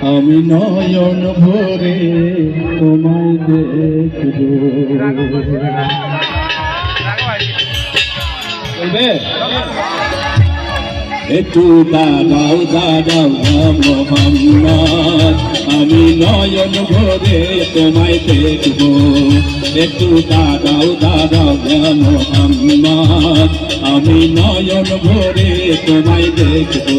আমি নয়ন ভরে তোমায় দেখবো। বলবে একটু দাঁড়াও দাঁড়াও মোহাম্মদ, আমি নয়ন ভরে তোমায় দেখবো। একটু দাঁড়াও দাঁড়াও মোহাম্মদ, আমি নয়ন ভরে তোমায় দেখবো।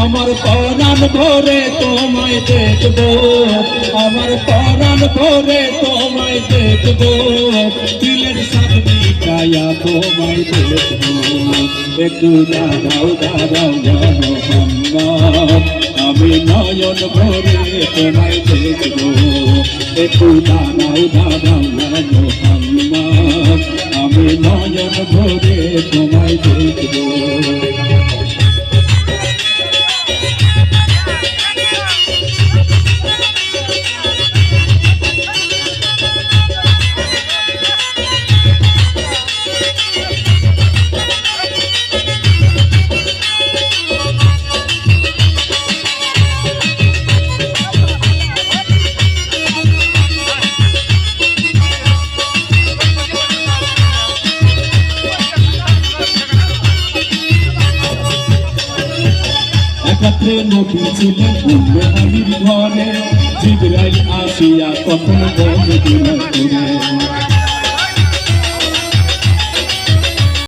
আমার পরাণ ভরে তোমায় দেখবো, আমার পরাণ ভরে তোমায় দেখবো। দিলের সামনে কায়া তোমায় দেখবো। একটু দাঁড়াও দাঁড়াও মোহাম্মদ, আমি নয়ন ভরে তোমায় দেখবো। একটু দাঁড়াও দাঁড়াও মোহাম্মদ, আমি নয়ন ভরে তোমায় দেখবো। একত্রে নবী ছিলেন উম্মে হানির ঘরে, জিবরাইল আসিয়া কখন বলে দিল করে।